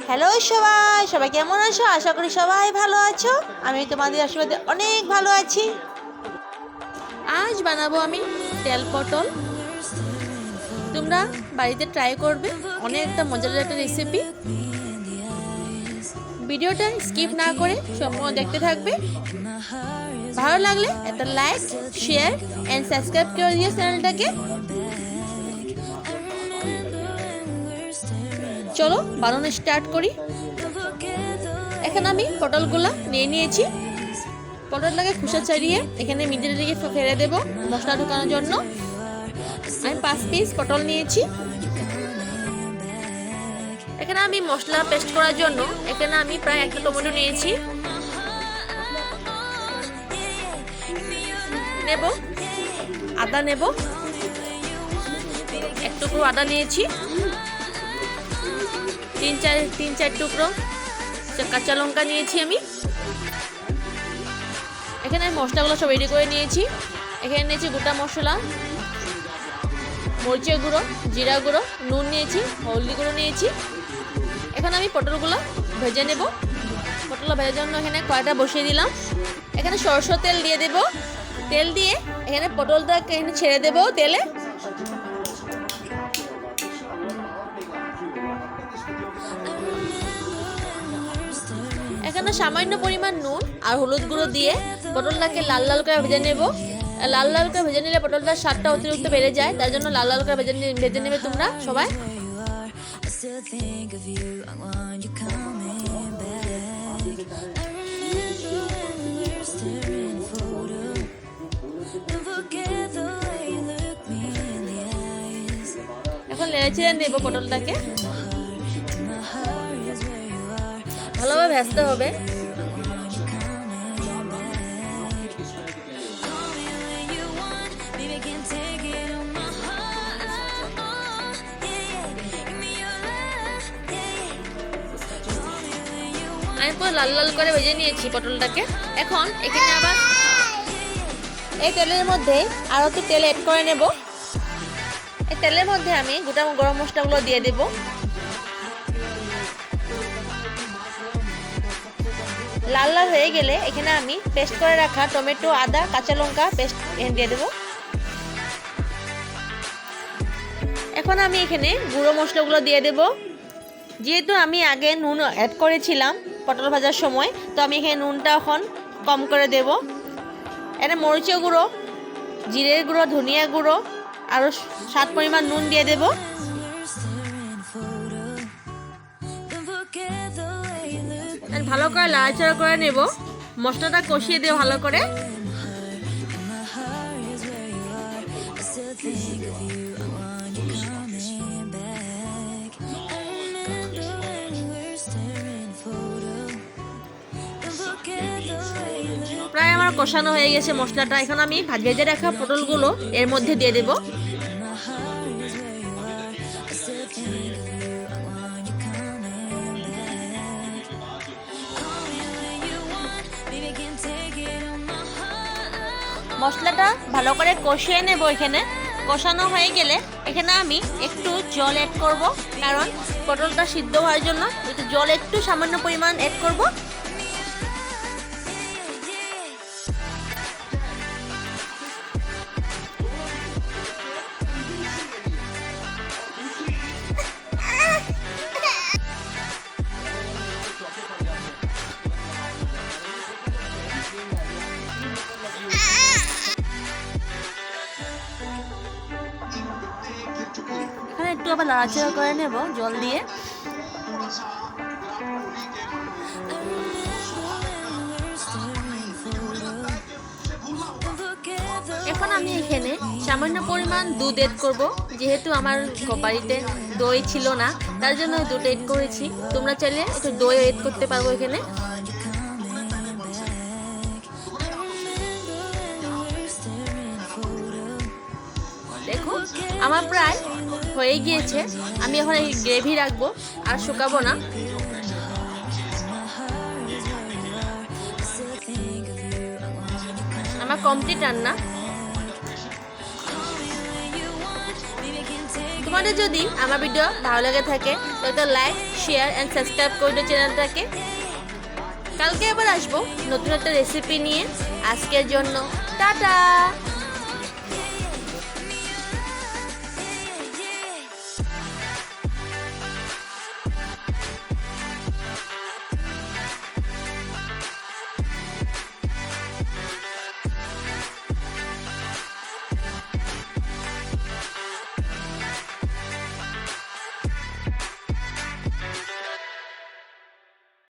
Hello সবাই, সবাই কেমন আছো? আশা করি সবাই ভালো আছো। আমি তোমাদের আশীর্বাদে অনেক ভালো আছি। আজ বানাবো আমি তেল পটল। তোমরা বাড়িতে ট্রাই করবে, অনেক একটা মজাদার একটা রেসিপি। ভিডিওটা স্কিপ না করে সম্পূর্ণ দেখতে থাকবে। ভালো লাগলে একটা লাইক, শেয়ার এন্ড সাবস্ক্রাইব করে দিও চ্যানেলটাকে। চলো বানানো স্টার্ট করি। এখানে আমি পটলগুলো নিয়ে নিয়েছি। পটলটাকে খোসা ছাড়িয়ে এখানে মিডিলের দিকে ফেলে দেব মশলা ঢোকানোর জন্য। আমি 5 পিস পটল নিয়েছি। এখানে আমি মশলা পেস্ট করার জন্য এখানে আমি প্রায় একটা টমেটো নিয়েছি। নেব আদা, নেব এক টুকরো আদা নিয়েছি। 3-4 টুকরো কাঁচা লঙ্কা নিয়েছি আমি। এখানে আমি মশলাগুলো সব রেডি করে নিয়েছি। এখানে নিয়েছি গোটা মশলা, মরিচের গুঁড়ো, জিরা গুঁড়ো, নুন নিয়েছি, হলদি গুঁড়ো নিয়েছি। এখন আমি পটলগুলো ভেজে নেব। পটলগুলো ভেজার জন্য এখানে কড়াইটা বসিয়ে দিলাম। এখানে সরষের তেল দিয়ে দেব। তেল দিয়ে এখানে পটলটাকে এখানে ছেড়ে দেব তেলে। এখানে সামান্য পরিমাণ নুন আর হলুদ গুঁড়ো দিয়ে পটলটাকে লাল লাল করে ভেজে নেব। লাল লাল করে ভেজে নিলে পটলটার স্বাদটা অতিরিক্ত বেড়ে যায়, তার জন্য লাল লাল করে ভেজে নেবে তোমরা সবাই। এখন নেড়ে চেড়ে নেব পটলটাকে, ভালোভাবে ভাজতে হবে। আমি পুরো লাল লাল করে ভেজে নিয়েছি পটলটাকে। এখন এখানে আবার এই তেলের মধ্যে আরও একটু তেল অ্যাড করে নেব। এই তেলের মধ্যে আমি গোটা গরম মশলাগুলো দিয়ে দেব। লাল লাল হয়ে গেলে এখানে আমি পেস্ট করে রাখা টমেটো, আদা, কাঁচা লঙ্কা পেস্ট দিয়ে দেব। এখন আমি এখানে গুঁড়ো মশলাগুলো দিয়ে দেব। যেহেতু আমি আগে নুন অ্যাড করেছিলাম পটল ভাজার সময়, তো আমি এখানে নুনটা এখন কম করে দেব। এটা মরিচের গুঁড়ো, জিরের গুঁড়ো, ধনিয়া গুঁড়ো আরও স্বাদ পরিমাণ নুন দিয়ে দেব। ভালো করে নাড়াচাড়া করে নেব। মশলাটা কষিয়ে দেব ভালো করে। প্রায় আমার কষানো হয়ে গেছে মশলাটা। এখন আমি ভেজে রাখা পটলগুলো এর মধ্যে দিয়ে দেব। মশলাটা ভালো করে কষিয়ে নেব। এখানে কষানো হয়ে গেলে এখানে আমি একটু জল অ্যাড করব, কারণ পটলটা সিদ্ধ হওয়ার জন্য একটু জল একটু সামান্য পরিমাণ অ্যাড করব। এখানে একটু আবার নাড়াচাড়া করে নেব জল দিয়ে। এখন আমি এখানে সামান্য পরিমাণ দুধ এড করব। যেহেতু আমার বাড়িতে দই ছিল না, তার জন্য দুধ এড করেছি। তোমরা চাইলে একটু দই এড করতে পারবো এখানে। দেখো আমার প্রায় হয়ে গিয়েছে। আমি এখন এই গ্রেভি রাখবো, আর শুকাবো না। আমার কমপ্লিট রান্না। তোমাদের যদি আমার ভিডিও ভালো লাগে থাকে তো একটা লাইক শেয়ার অ্যান্ড সাবস্ক্রাইব করে দিও চ্যানেলটাকে। কালকে আবার আসবো নতুন একটা রেসিপি নিয়ে। আজকের জন্য টাটা।